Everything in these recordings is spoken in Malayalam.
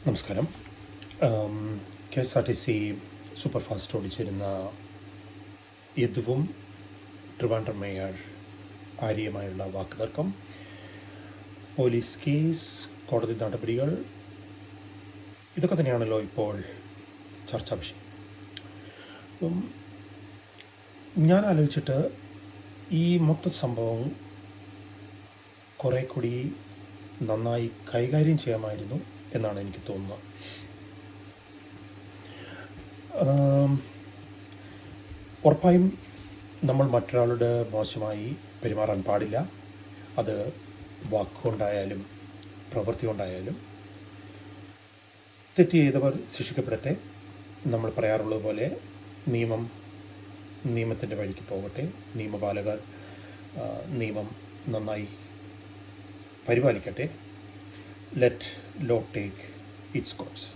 നമസ്കാരം. K S R T C super fast ഓടിച്ചിരുന്ന യദുവും ട്രിവാൻഡ്രം മേയർ ആര്യയുമായുള്ള വാക്കുതർക്കം, പോലീസ് കേസ്, കോടതി നടപടികൾ, ഇതൊക്കെ തന്നെയാണല്ലോ ഇപ്പോൾ ചർച്ചാ വിഷയം. ഞാൻ ആലോചിച്ചിട്ട് ഈ മൊത്ത സംഭവം കുറേ കൂടി നന്നായി കൈകാര്യം ചെയ്യാമായിരുന്നു എന്നാണ് എനിക്ക് തോന്നുന്നത്. ഉറപ്പായും നമ്മൾ മറ്റൊരാളുടെ മോശമായി പെരുമാറാൻ പാടില്ല. അത് വാക്കുകൊണ്ടായാലും പ്രവൃത്തി കൊണ്ടായാലും. തെറ്റ് ചെയ്തവർ ശിക്ഷിക്കപ്പെടട്ടെ. നമ്മൾ പറയാറുള്ളത് പോലെ നിയമത്തിൻ്റെ വഴിക്ക് പോകട്ടെ. നിയമപാലകർ നിയമം നന്നായി പരിപാലിക്കട്ടെ. Let law take its course.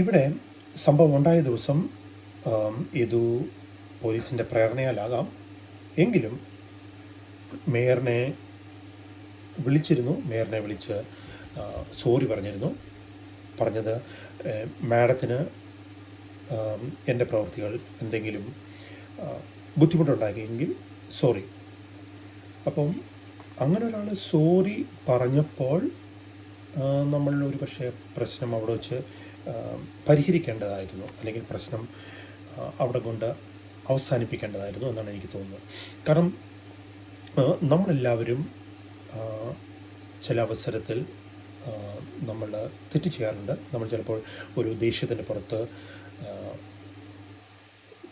ഇവിടെ സംഭവം ഉണ്ടായ ദിവസം ഇത് പോലീസിൻ്റെ പ്രേരണയാലാകാം, എങ്കിലും മേയറിനെ വിളിച്ച് സോറി പറഞ്ഞത് മാഡത്തിന് എൻ്റെ പ്രവൃത്തികൾ എന്തെങ്കിലും ബുദ്ധിമുട്ടുണ്ടാക്കിയെങ്കിൽ സോറി. അപ്പം അങ്ങനെ ഒരാൾ സോറി പറഞ്ഞപ്പോൾ നമ്മൾ ഒരു പക്ഷേ പ്രശ്നം അവിടെ വെച്ച് പരിഹരിക്കേണ്ടതായിരുന്നു, അല്ലെങ്കിൽ പ്രശ്നം അവിടെ കൊണ്ട് അവസാനിപ്പിക്കേണ്ടതായിരുന്നു എന്നാണ് എനിക്ക് തോന്നുന്നത്. കാരണം നമ്മളെല്ലാവരും ചില അവസരത്തിൽ നമ്മൾ തെറ്റ് ചെയ്യാറുണ്ട്. നമ്മൾ ചിലപ്പോൾ ഒരു ദേഷ്യത്തിൻ്റെ പുറത്ത്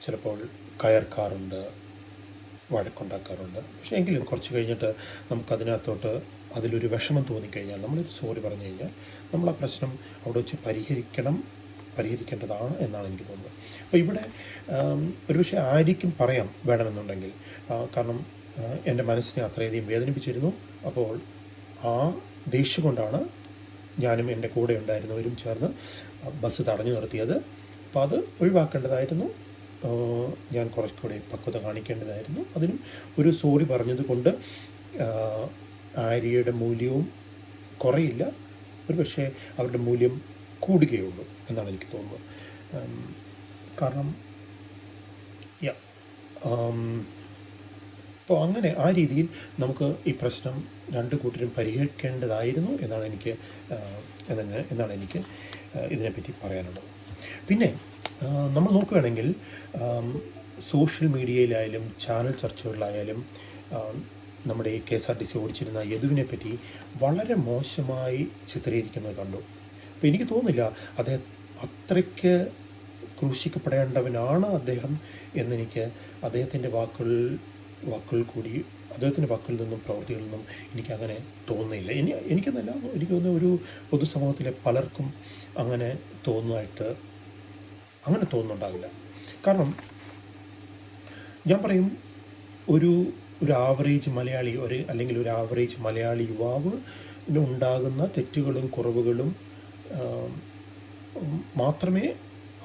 ചിലപ്പോൾ കയർക്കാറുണ്ട്, വഴക്കുണ്ടാക്കാറുണ്ട്. പക്ഷേ എങ്കിലും കുറച്ച് കഴിഞ്ഞിട്ട് നമുക്കതിനകത്തോട്ട് അതിലൊരു വിഷമം തോന്നിക്കഴിഞ്ഞാൽ നമ്മളൊരു സോറി പറഞ്ഞു കഴിഞ്ഞാൽ നമ്മൾ ആ പ്രശ്നം അവിടെ വെച്ച് പരിഹരിക്കേണ്ടതാണ് എന്നാണ് എനിക്ക് തോന്നുന്നത്. അപ്പോൾ ഇവിടെ ഒരുപക്ഷെ ആയിരിക്കും പറയാം വേണമെന്നുണ്ടെങ്കിൽ, കാരണം എൻ്റെ മനസ്സിനെ അത്രയധികം വേദനിപ്പിച്ചിരുന്നു. അപ്പോൾ ആ ദേഷ്യം കൊണ്ടാണ് ഞാനും എൻ്റെ കൂടെ ഉണ്ടായിരുന്നവരും ചേർന്ന് ബസ് തടഞ്ഞു നിർത്തിയത്. അപ്പോൾ അത് ഒഴിവാക്കേണ്ടതായിരുന്നു. ഞാൻ കുറച്ചുകൂടി പക്വത കാണിക്കേണ്ടതായിരുന്നു. അതിനും ഒരു സോറി പറഞ്ഞത് കൊണ്ട് ആര്യയുടെ മൂല്യവും കുറയില്ല, ഒരു പക്ഷേ അവരുടെ മൂല്യം കൂടുകയുള്ളൂ എന്നാണ് എനിക്ക് തോന്നുന്നത്. കാരണം അപ്പോൾ അങ്ങനെ ആ രീതിയിൽ നമുക്ക് ഈ പ്രശ്നം രണ്ട് കൂട്ടരും പരിഹരിക്കേണ്ടതായിരുന്നു എന്നാണ് എനിക്ക് ഇതിനെപ്പറ്റി പറയാനുള്ളത്. പിന്നെ നമ്മൾ നോക്കുകയാണെങ്കിൽ സോഷ്യൽ മീഡിയയിലായാലും ചാനൽ ചർച്ചകളിലായാലും നമ്മുടെ ഈ K S R T C ഓടിച്ചിരുന്ന യദുവിനെ പറ്റി വളരെ മോശമായി ചിത്രീകരിക്കുന്നത് കണ്ടു. അപ്പോൾ എനിക്ക് തോന്നുന്നില്ല അദ്ദേഹം അത്രയ്ക്ക് ക്രൂശിക്കപ്പെടേണ്ടവനാണ് അദ്ദേഹം എന്നെനിക്ക് അദ്ദേഹത്തിൻ്റെ അദ്ദേഹത്തിൻ്റെ വാക്കുകളിൽ നിന്നും പ്രവൃത്തികളിൽ നിന്നും എനിക്കങ്ങനെ തോന്നുന്നില്ല. എനിക്കെന്നല്ല, എനിക്ക് തോന്നുന്ന ഒരു പൊതുസമൂഹത്തിലെ പലർക്കും അങ്ങനെ തോന്നുന്നുണ്ടാകില്ല. കാരണം ഞാൻ പറയും, ഒരു ആവറേജ് മലയാളി അല്ലെങ്കിൽ ഒരു ആവറേജ് മലയാളി യുവാവ് ഉണ്ടാകുന്ന തെറ്റുകളും കുറവുകളും മാത്രമേ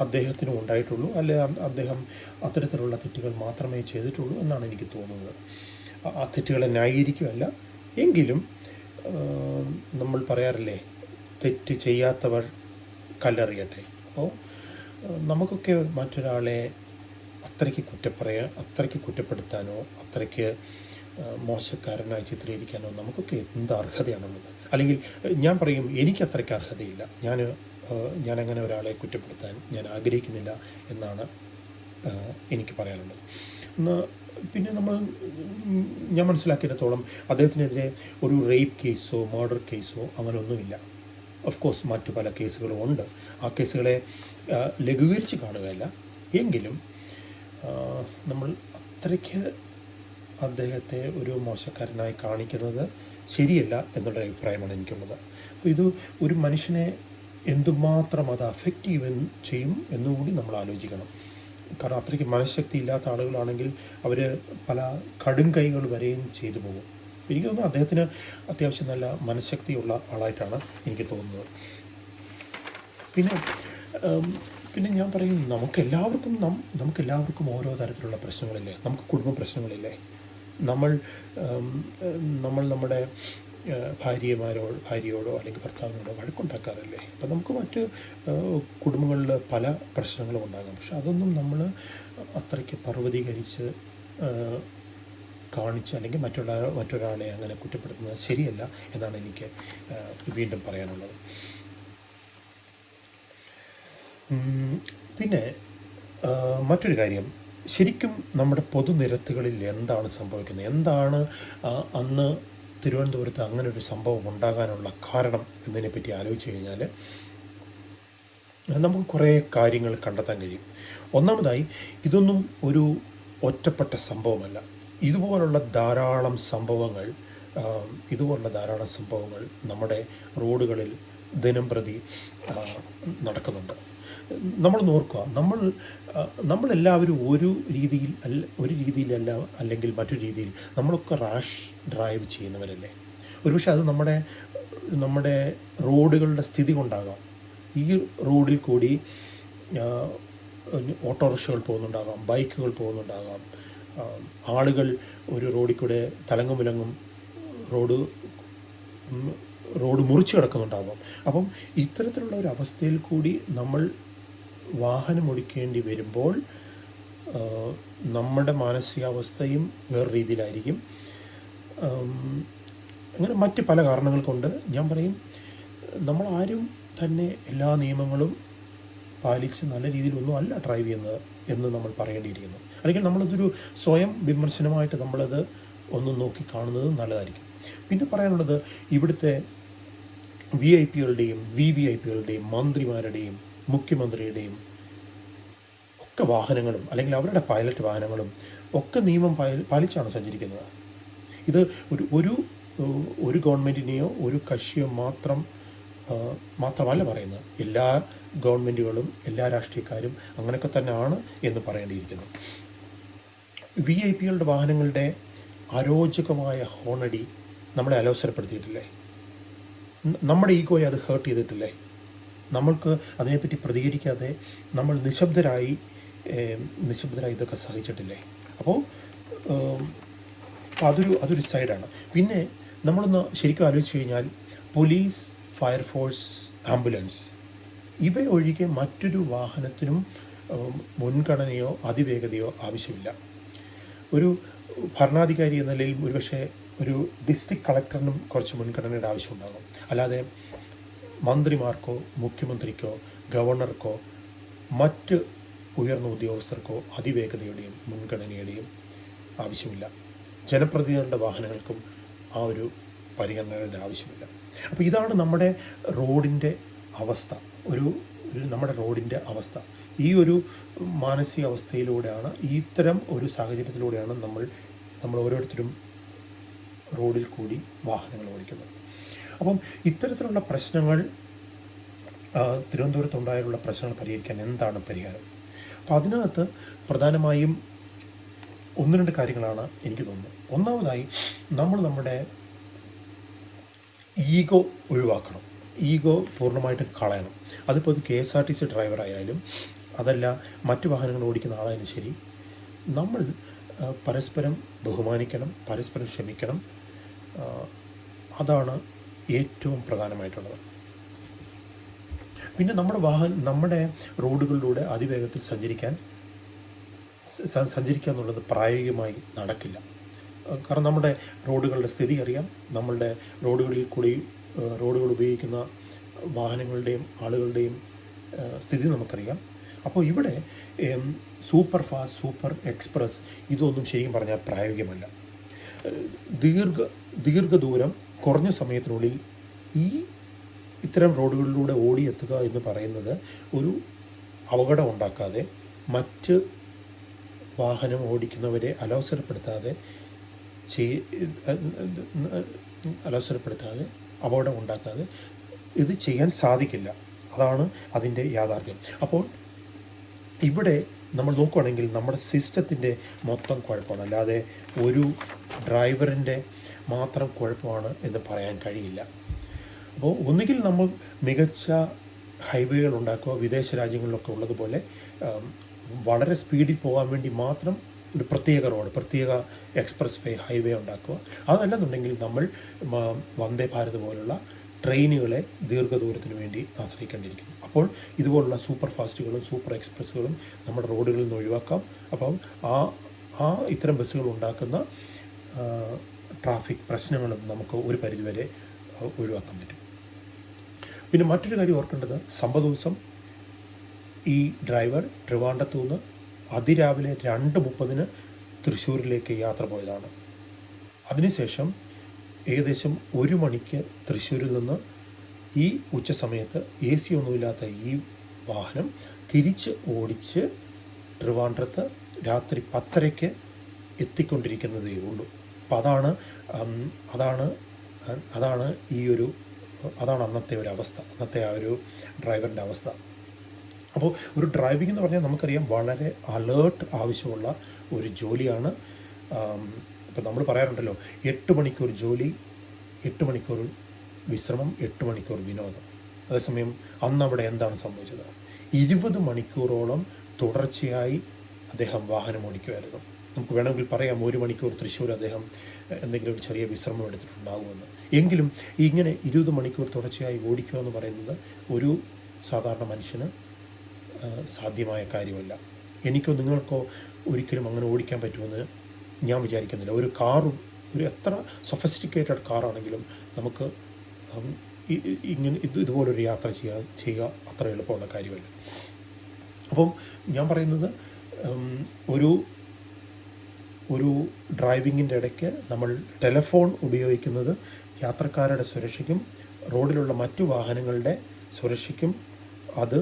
അദ്ദേഹത്തിനും ഉണ്ടായിട്ടുള്ളൂ, അല്ലെ അദ്ദേഹം അത്തരത്തിലുള്ള തെറ്റുകൾ മാത്രമേ ചെയ്തിട്ടുള്ളൂ എന്നാണ് എനിക്ക് തോന്നുന്നത്. ആ തെറ്റുകളെ ന്യായീകരിക്കുകയല്ല, എങ്കിലും നമ്മൾ പറയാറില്ലേ, തെറ്റ് ചെയ്യാത്തവർ കല്ലെറിയട്ടെ. അപ്പോൾ നമുക്കൊക്കെ മറ്റൊരാളെ അത്രയ്ക്ക് കുറ്റപ്പെടുത്താനോ അത്രയ്ക്ക് മോശക്കാരനായി ചിത്രീകരിക്കാനോ നമുക്കൊക്കെ എന്ത് അർഹതയാണുള്ളത്? അല്ലെങ്കിൽ ഞാൻ പറയും, എനിക്ക് അത്രയ്ക്ക് അർഹതയില്ല. ഞാനങ്ങനെ ഒരാളെ കുറ്റപ്പെടുത്താൻ ഞാൻ ആഗ്രഹിക്കുന്നില്ല എന്നാണ് എനിക്ക് പറയാനുള്ളത്. പിന്നെ ഞാൻ മനസ്സിലാക്കിയിടത്തോളം അദ്ദേഹത്തിനെതിരെ ഒരു റേപ്പ് കേസോ മർഡർ കേസോ അങ്ങനെയൊന്നുമില്ല. ഓഫ് കോഴ്സ് മറ്റു പല കേസുകളും ഉണ്ട്. ആ കേസുകളെ ലഘൂകരിച്ച് കാണുകയല്ല, എങ്കിലും നമ്മൾ അത്രയ്ക്ക് അദ്ദേഹത്തെ ഒരു മോശക്കാരനായി കാണിക്കുന്നത് ശരിയല്ല എന്നുള്ള അഭിപ്രായമാണ് എനിക്കുള്ളത്. അപ്പോൾ ഇത് ഒരു മനുഷ്യനെ എന്തുമാത്രം അത് അഫക്റ്റ് ചെയ്യും എന്നുകൂടി നമ്മൾ ആലോചിക്കണം. കാരണം അത്രയ്ക്ക് മനഃശക്തി ഇല്ലാത്ത ആളുകളാണെങ്കിൽ അവർ പല കടും കൈകൾ വരെയും ചെയ്തു പോകും. എനിക്ക് തോന്നുന്നു അദ്ദേഹത്തിന് അത്യാവശ്യം നല്ല മനഃശക്തിയുള്ള ആളായിട്ടാണ് എനിക്ക് തോന്നുന്നത്. പിന്നെ ഞാൻ പറയും, നമുക്കെല്ലാവർക്കും ഓരോ തരത്തിലുള്ള പ്രശ്നങ്ങളില്ലേ? നമുക്ക് കുടുംബ പ്രശ്നങ്ങളില്ലേ? നമ്മൾ നമ്മുടെ ഭാര്യയോടോ അല്ലെങ്കിൽ ഭർത്താവിനോടോ വഴക്കുണ്ടാക്കാറില്ലേ? അപ്പം നമുക്ക് മറ്റ് കുടുംബങ്ങളിൽ പല പ്രശ്നങ്ങളും ഉണ്ടാകാം. പക്ഷെ അതൊന്നും നമ്മൾ അത്രയ്ക്ക് പർവ്വതീകരിച്ച് കാണിച്ച് അല്ലെങ്കിൽ മറ്റൊരാളെ അങ്ങനെ കുറ്റപ്പെടുത്തുന്നത് ശരിയല്ല എന്നാണ് എനിക്ക് വീണ്ടും പറയാനുള്ളത്. പിന്നെ മറ്റൊരു കാര്യം, ശരിക്കും നമ്മുടെ പൊതുനിരത്തുകളിൽ എന്താണ് സംഭവിക്കുന്നത്, എന്താണ് അന്ന് തിരുവനന്തപുരത്ത് അങ്ങനെ ഒരു സംഭവം ഉണ്ടാകാനുള്ള കാരണം എന്നതിനെപ്പറ്റി ആലോചിച്ച് കഴിഞ്ഞാൽ നമുക്ക് കുറേ കാര്യങ്ങൾ കണ്ടെത്താൻ കഴിയും. ഒന്നാമതായി, ഇതൊന്നും ഒരു ഒറ്റപ്പെട്ട സംഭവമല്ല. ഇതുപോലുള്ള ധാരാളം സംഭവങ്ങൾ നമ്മുടെ റോഡുകളിൽ ദിനം പ്രതി നടക്കുന്നുണ്ട്. നമ്മൾ നോക്കുക, നമ്മളെല്ലാവരും ഒരു രീതിയിലല്ല അല്ലെങ്കിൽ മറ്റൊരു രീതിയിൽ നമ്മളൊക്കെ റാഷ് ഡ്രൈവ് ചെയ്യുന്നവരല്ലേ. ഒരുപക്ഷെ അത് നമ്മുടെ റോഡുകളുടെ സ്ഥിതി കൊണ്ടാകാം. ഈ റോഡിൽ കൂടി ഓട്ടോറിക്ഷകൾ പോകുന്നുണ്ടാകാം, ബൈക്കുകൾ പോകുന്നുണ്ടാകാം, ആളുകൾ ഒരു റോഡിൽ കൂടെ തലങ്ങും വിലങ്ങും റോഡ് മുറിച്ച് കിടക്കുന്നുണ്ടാകാം. അപ്പം ഇത്തരത്തിലുള്ള ഒരു അവസ്ഥയിൽ കൂടി നമ്മൾ വാഹനം ഓടിക്കേണ്ടി വരുമ്പോൾ നമ്മുടെ മാനസികാവസ്ഥയും വേറെ രീതിയിലായിരിക്കും. അങ്ങനെ മറ്റ് പല കാരണങ്ങൾ കൊണ്ട് ഞാൻ പറയും, നമ്മളാരും തന്നെ എല്ലാ നിയമങ്ങളും പാലിച്ച് നല്ല രീതിയിലൊന്നും അല്ല ഡ്രൈവ് ചെയ്യുന്നത് എന്ന് നമ്മൾ പറയേണ്ടിയിരിക്കുന്നു. അല്ലെങ്കിൽ നമ്മളതൊരു സ്വയം വിമർശനമായിട്ട് നമ്മളത് ഒന്ന് നോക്കി കാണുന്നത് നല്ലതായിരിക്കും. പിന്നെ പറയാനുള്ളത്, ഇവിടുത്തെ VIP-കളുടെയും VVIP-കളുടെയും മന്ത്രിമാരുടെയും മുഖ്യമന്ത്രിയുടെയും ഒക്കെ വാഹനങ്ങളും അല്ലെങ്കിൽ അവരുടെ പൈലറ്റ് വാഹനങ്ങളും ഒക്കെ നിയമം പാലിച്ചാണ് സഞ്ചരിക്കുന്നത്. ഇത് ഒരു ഗവൺമെൻറ്റിനെയോ ഒരു കക്ഷിയോ മാത്രമല്ല പറയുന്നത്. എല്ലാ ഗവൺമെൻറ്റുകളും എല്ലാ രാഷ്ട്രീയക്കാരും അങ്ങനെയൊക്കെ തന്നെയാണ് എന്ന് പറയേണ്ടിയിരിക്കുന്നു. VIP-കളുടെ വാഹനങ്ങളുടെ അരോചകമായ ഹോണടി നമ്മളെ അലോസരപ്പെടുത്തിയിട്ടില്ലേ? നമ്മുടെ ഈഗോയെ അത് ഹേർട്ട് ചെയ്തിട്ടില്ലേ? നമ്മൾക്ക് അതിനെപ്പറ്റി പ്രതികരിക്കാതെ നമ്മൾ നിശബ്ദരായി ഇതൊക്കെ സഹിച്ചിട്ടില്ലേ? അപ്പോൾ അതൊരു സൈഡാണ്. പിന്നെ നമ്മളൊന്ന് ശരിക്കും ആലോചിച്ച് കഴിഞ്ഞാൽ, പോലീസ്, ഫയർഫോഴ്സ്, ആംബുലൻസ് ഇവയൊഴികെ മറ്റൊരു വാഹനത്തിനും മുൻഗണനയോ അതിവേഗതയോ ആവശ്യമില്ല. ഒരു ഭരണാധികാരി എന്ന നിലയിൽ ഒരുപക്ഷെ ഒരു ഡിസ്ട്രിക്ട് കളക്ടറിനും കുറച്ച് മുൻഗണനയുടെ ആവശ്യമുണ്ടാകും. അല്ലാതെ മന്ത്രിമാർക്കോ മുഖ്യമന്ത്രിക്കോ ഗവർണർക്കോ മറ്റ് ഉയർന്ന ഉദ്യോഗസ്ഥർക്കോ അതിവേഗതയുടെയും മുൻഗണനയുടെയും ആവശ്യമില്ല. ജനപ്രതിനിധികളുടെ വാഹനങ്ങൾക്കും ആ ഒരു പരിഗണനയുടെ ആവശ്യമില്ല. അപ്പോൾ ഇതാണ് നമ്മുടെ റോഡിൻ്റെ അവസ്ഥ. നമ്മുടെ റോഡിൻ്റെ അവസ്ഥ ഈ ഒരു മാനസികാവസ്ഥയിലൂടെയാണ്, ഇത്തരം ഒരു സാഹചര്യത്തിലൂടെയാണ് നമ്മൾ ഓരോരുത്തരും റോഡിൽ കൂടി വാഹനങ്ങൾ ഓടിക്കുന്നത്. അപ്പം ഇത്തരത്തിലുള്ള പ്രശ്നങ്ങൾ, തിരുവനന്തപുരത്തുണ്ടായുള്ള പ്രശ്നങ്ങൾ പരിഹരിക്കാൻ എന്താണ് പരിഹാരം? അപ്പോൾ അതിനകത്ത് പ്രധാനമായും 1-2 കാര്യങ്ങളാണ് എനിക്ക് തോന്നുന്നത്. ഒന്നാമതായി, നമ്മുടെ ഈഗോ ഒഴിവാക്കണം. ഈഗോ പൂർണ്ണമായിട്ടും കളയണം. അതിപ്പോൾ അത് KSRTC ഡ്രൈവറായാലും അതല്ല മറ്റു വാഹനങ്ങൾ ഓടിക്കുന്ന ആളായാലും ശരി, നമ്മൾ പരസ്പരം ബഹുമാനിക്കണം, പരസ്പരം ക്ഷമിക്കണം. അതാണ് ഏറ്റവും പ്രധാനമായിട്ടുള്ളത്. പിന്നെ നമ്മുടെ റോഡുകളിലൂടെ അതിവേഗത്തിൽ സഞ്ചരിക്കുക എന്നുള്ളത് പ്രായോഗികമായി നടക്കില്ല. കാരണം നമ്മുടെ റോഡുകളുടെ സ്ഥിതി അറിയാം, നമ്മളുടെ റോഡുകൾ ഉപയോഗിക്കുന്ന വാഹനങ്ങളുടെയും ആളുകളുടെയും സ്ഥിതി നമുക്കറിയാം. അപ്പോൾ ഇവിടെ സൂപ്പർ ഫാസ്റ്റ്, സൂപ്പർ എക്സ്പ്രസ് ഇതൊന്നും ശരിക്കും പറഞ്ഞാൽ പ്രായോഗികമല്ല. ദീർഘദൂരം കുറഞ്ഞ സമയത്തിനുള്ളിൽ ഇത്തരം റോഡുകളിലൂടെ ഓടിയെത്തുക എന്ന് പറയുന്നത് ഒരു അപകടം ഉണ്ടാക്കാതെ, മറ്റ് വാഹനം ഓടിക്കുന്നവരെ അലോസരപ്പെടുത്താതെ അപകടം ഉണ്ടാക്കാതെ ഇത് ചെയ്യാൻ സാധിക്കില്ല. അതാണ് അതിൻ്റെ യാഥാർത്ഥ്യം. അപ്പോൾ ഇവിടെ നമ്മൾ നോക്കുകയാണെങ്കിൽ നമ്മുടെ സിസ്റ്റത്തിൻ്റെ മൊത്തം കുഴപ്പമാണ്, അല്ലാതെ ഒരു ഡ്രൈവറിൻ്റെ മാത്രം കുഴപ്പമാണ് എന്ന് പറയാൻ കഴിയില്ല. അപ്പോൾ ഒന്നുകിൽ നമ്മൾ മികച്ച ഹൈവേകൾ ഉണ്ടാക്കുക, വിദേശ രാജ്യങ്ങളിലൊക്കെ ഉള്ളതുപോലെ വളരെ സ്പീഡിൽ പോകാൻ വേണ്ടി മാത്രം ഒരു പ്രത്യേക റോഡ്, പ്രത്യേക എക്സ്പ്രസ് വേ, ഹൈവേ ഉണ്ടാക്കുക. അതല്ലെന്നുണ്ടെങ്കിൽ നമ്മൾ വന്ദേ ഭാരത് പോലുള്ള ട്രെയിനുകളെ ദീർഘദൂരത്തിന് വേണ്ടി ആശ്രയിക്കേണ്ടിയിരിക്കുന്നു. അപ്പോൾ ഇതുപോലുള്ള സൂപ്പർ ഫാസ്റ്റുകളും സൂപ്പർ എക്സ്പ്രസ്സുകളും നമ്മുടെ റോഡുകളിൽ നിന്ന് ഒഴിവാക്കാം. അപ്പം ഇത്തരം ബസ്സുകൾ ഉണ്ടാക്കുന്ന ട്രാഫിക് പ്രശ്നങ്ങളും നമുക്ക് ഒരു പരിധിവരെ ഒഴിവാക്കാൻ പറ്റും. പിന്നെ മറ്റൊരു കാര്യം ഓർക്കേണ്ടത്, ദിവസം ഈ ഡ്രൈവർ ട്രിവാൻഡ്രത്തു നിന്ന് അതിരാവിലെ 2:30 തൃശ്ശൂരിലേക്ക് യാത്ര പോയതാണ്. അതിനുശേഷം ഏകദേശം 1 മണിക്ക് തൃശ്ശൂരിൽ നിന്ന് ഈ ഉച്ച സമയത്ത് AC ഒന്നുമില്ലാത്ത ഈ വാഹനം തിരിച്ച് ഓടിച്ച് ട്രിവാൻഡ്രത്ത് രാത്രി 10:30 എത്തിക്കൊണ്ടിരിക്കുന്നതേ ഉള്ളൂ. അപ്പം അതാണ് അന്നത്തെ ഒരു അവസ്ഥ, അന്നത്തെ ആ ഒരു ഡ്രൈവറിൻ്റെ അവസ്ഥ. അപ്പോൾ ഒരു ഡ്രൈവിംഗ് എന്ന് പറഞ്ഞാൽ നമുക്കറിയാം വളരെ അലേർട്ട് ആവശ്യമുള്ള ഒരു ജോലിയാണ്. ഇപ്പം നമ്മൾ പറയാറുണ്ടല്ലോ, 8 മണിക്കൂർ ജോലി, 8 മണിക്കൂർ വിശ്രമം, 8 മണിക്കൂർ വിനോദം. അതേസമയം അന്ന് അവിടെ എന്താണ് സംഭവിച്ചത്? 20 മണിക്കൂറോളം തുടർച്ചയായി അദ്ദേഹം വാഹനം ഓടിക്കുമായിരുന്നു. നമുക്ക് വേണമെങ്കിൽ പറയാം 1 മണിക്കൂർ തൃശ്ശൂർ അദ്ദേഹം എന്തെങ്കിലും ഒരു ചെറിയ വിശ്രമം എടുത്തിട്ടുണ്ടാകുമെന്ന്. എങ്കിലും ഇങ്ങനെ 20 മണിക്കൂർ തുടർച്ചയായി ഓടിക്കുക എന്ന് പറയുന്നത് ഒരു സാധാരണ മനുഷ്യന് സാധ്യമായ കാര്യമല്ല. എനിക്കോ നിങ്ങൾക്കോ ഒരിക്കലും അങ്ങനെ ഓടിക്കാൻ പറ്റുമെന്ന് ഞാൻ വിചാരിക്കുന്നില്ല. ഒരു കാറും, ഒരു എത്ര സൊഫിസ്റ്റിക്കേറ്റഡ് കാറാണെങ്കിലും നമുക്ക് ഇതുപോലൊരു യാത്ര ചെയ്യുക അത്ര എളുപ്പമുള്ള കാര്യമല്ല. അപ്പം ഞാൻ പറയുന്നത്, ഒരു ഡ്രൈവിങ്ങിൻ്റെ ഇടയ്ക്ക് നമ്മൾ ടെലിഫോൺ ഉപയോഗിക്കുന്നത് യാത്രക്കാരുടെ സുരക്ഷയ്ക്കും റോഡിലുള്ള മറ്റു വാഹനങ്ങളുടെ സുരക്ഷയ്ക്കും അത്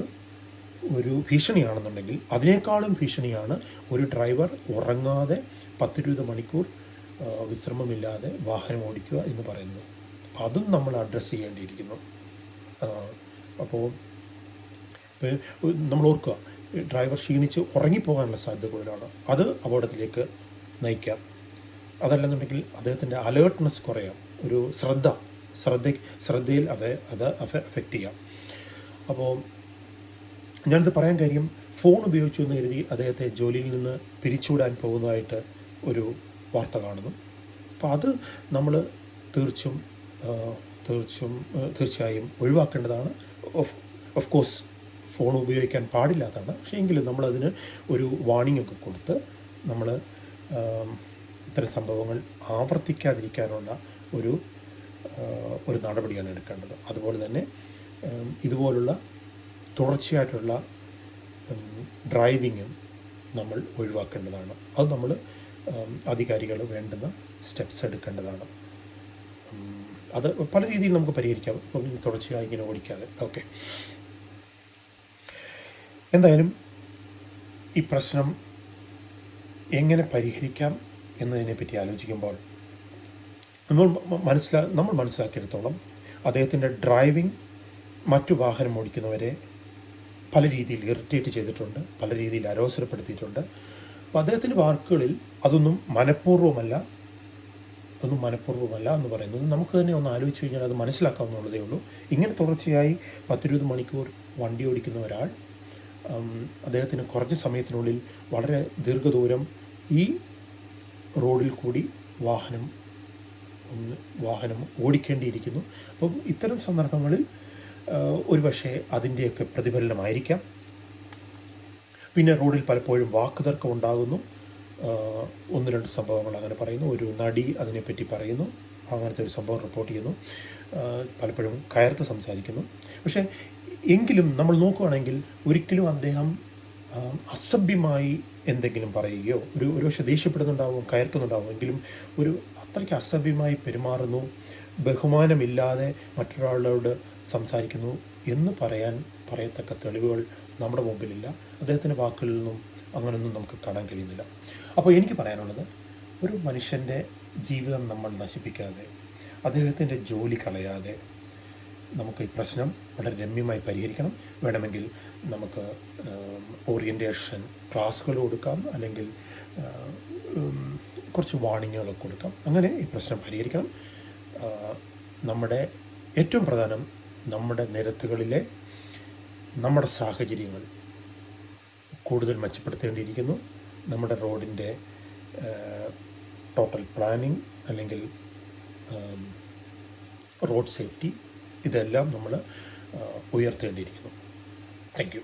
ഒരു ഭീഷണിയാണെന്നുണ്ടെങ്കിൽ, അതിനേക്കാളും ഭീഷണിയാണ് ഒരു ഡ്രൈവർ ഉറങ്ങാതെ 10-20 മണിക്കൂർ വിശ്രമമില്ലാതെ വാഹനം ഓടിക്കുക എന്ന് പറയുന്നത്. അപ്പോൾ അതും നമ്മൾ അഡ്രസ്സ് ചെയ്യേണ്ടിയിരിക്കുന്നു. അപ്പോൾ നമ്മൾ ഓർക്കുക, ഡ്രൈവർ ക്ഷീണിച്ച് ഉറങ്ങിപ്പോകാനുള്ള സാധ്യത കൂടുതലാണ്. അത് അപകടത്തിലേക്ക് നയിക്കാം. അതല്ലെന്നുണ്ടെങ്കിൽ അദ്ദേഹത്തിൻ്റെ അലേർട്ട്നെസ് കുറയാം, ഒരു ശ്രദ്ധയിൽ അത് അഫക്റ്റ് ചെയ്യാം. അപ്പോൾ ഞാനിത് പറയാൻ കാര്യം, ഫോൺ ഉപയോഗിച്ചു എന്ന് കരുതി അദ്ദേഹത്തെ ജോലിയിൽ നിന്ന് പിരിച്ചുവിടാൻ പോകുന്നതായിട്ട് ഒരു വാർത്ത കാണുന്നു. അപ്പോൾ അത് നമ്മൾ തീർച്ചയായും ഒഴിവാക്കേണ്ടതാണ്. ഓഫ് കോഴ്സ് ഫോൺ ഉപയോഗിക്കാൻ പാടില്ലാത്തതാണ്. പക്ഷേ എങ്കിലും നമ്മളതിന് ഒരു വാർണിംഗ് ഒക്കെ കൊടുത്ത് നമ്മൾ ഇത്തരം സംഭവങ്ങൾ ആവർത്തിക്കാതിരിക്കാനുള്ള ഒരു നടപടിയാണ് എടുക്കേണ്ടത്. അതുപോലെ തന്നെ ഇതുപോലുള്ള തുടർച്ചയായിട്ടുള്ള ഡ്രൈവിങ്ങും നമ്മൾ ഒഴിവാക്കേണ്ടതാണ്. അത് നമ്മൾ അധികാരികൾ വേണ്ടുന്ന സ്റ്റെപ്സ് എടുക്കേണ്ടതാണ്. അത് പല രീതിയിൽ നമുക്ക് പരിഹരിക്കാം, തുടർച്ചയായി ഇങ്ങനെ ഓടിക്കാതെ. ഓക്കെ, എന്തായാലും ഈ പ്രശ്നം എങ്ങനെ പരിഹരിക്കാം എന്നതിനെപ്പറ്റി ആലോചിക്കുമ്പോൾ നമ്മൾ മനസ്സിലാക്കിയെടുത്തോളം അദ്ദേഹത്തിൻ്റെ ഡ്രൈവിംഗ് മറ്റു വാഹനം ഓടിക്കുന്നവരെ പല രീതിയിൽ ഇറിറ്റേറ്റ് ചെയ്തിട്ടുണ്ട്, പല രീതിയിൽ അരോസരപ്പെടുത്തിയിട്ടുണ്ട്. അപ്പോൾ അദ്ദേഹത്തിൻ്റെ വാക്കുകളിൽ അതൊന്നും മനഃപൂർവ്വമല്ല എന്ന് പറയുന്നത് നമുക്ക് തന്നെ ഒന്ന് ആലോചിച്ച് കഴിഞ്ഞാൽ അത് മനസ്സിലാക്കാവുന്നതേ ഉള്ളൂ. ഇങ്ങനെ തുടർച്ചയായി 10-20 മണിക്കൂർ വണ്ടി ഓടിക്കുന്ന ഒരാൾ അദ്ദേഹത്തിന് കുറച്ച് സമയത്തിനുള്ളിൽ വളരെ ദീർഘദൂരം ഈ റോഡിൽ കൂടി വാഹനം ഓടിക്കേണ്ടിയിരിക്കുന്നു. അപ്പം ഇത്തരം സന്ദർഭങ്ങളിൽ ഒരുപക്ഷെ അതിൻ്റെയൊക്കെ പ്രതിഫലനമായിരിക്കാം. പിന്നെ റോഡിൽ പലപ്പോഴും വാക്കുതർക്കം ഉണ്ടാകുന്നു. 1-2 സംഭവങ്ങൾ അങ്ങനെ പറയുന്നു. ഒരു നടി അതിനെപ്പറ്റി പറയുന്നു, അങ്ങനത്തെ ഒരു സംഭവം റിപ്പോർട്ട് ചെയ്യുന്നു. പലപ്പോഴും കയർത്ത് സംസാരിക്കുന്നു. പക്ഷേ എങ്കിലും നമ്മൾ നോക്കുകയാണെങ്കിൽ ഒരിക്കലും അദ്ദേഹം അസഭ്യമായി എന്തെങ്കിലും പറയുകയോ ഒരുപക്ഷെ ദേഷ്യപ്പെടുന്നുണ്ടാവും, കയർക്കുന്നുണ്ടാവും, എങ്കിലും അത്രയ്ക്ക് അസഭ്യമായി പെരുമാറുന്നു, ബഹുമാനമില്ലാതെ മറ്റൊരാളോട് സംസാരിക്കുന്നു എന്ന് പറയത്തക്ക തെളിവുകൾ നമ്മുടെ മുമ്പിലില്ല. അദ്ദേഹത്തിൻ്റെ വാക്കുകളിൽ നിന്നും അങ്ങനെയൊന്നും നമുക്ക് കാണാൻ കഴിയുന്നില്ല. അപ്പോൾ എനിക്ക് പറയാനുള്ളത്, ഒരു മനുഷ്യൻ്റെ ജീവിതം നമ്മൾ നശിപ്പിക്കാതെ, അദ്ദേഹത്തിൻ്റെ ജോലി കളയാതെ നമുക്ക് ഈ പ്രശ്നം വളരെ രമ്യമായി പരിഹരിക്കണം. വേണമെങ്കിൽ നമുക്ക് ഓറിയൻറ്റേഷൻ ക്ലാസ്സുകൾ കൊടുക്കാം, അല്ലെങ്കിൽ കുറച്ച് വാർണിങ്ങുകളൊക്കെ കൊടുക്കാം. അങ്ങനെ ഈ പ്രശ്നം പരിഹരിക്കണം. ഏറ്റവും പ്രധാനം നമ്മുടെ നിരത്തുകളിലെ നമ്മുടെ സാഹചര്യങ്ങൾ കൂടുതൽ മെച്ചപ്പെടുത്തേണ്ടിയിരിക്കുന്നു. നമ്മുടെ റോഡിൻ്റെ ടോട്ടൽ പ്ലാനിങ് അല്ലെങ്കിൽ റോഡ് സേഫ്റ്റി, ഇതെല്ലാം നമ്മൾ ഉയർത്തേണ്ടിയിരിക്കുന്നു. Thank you.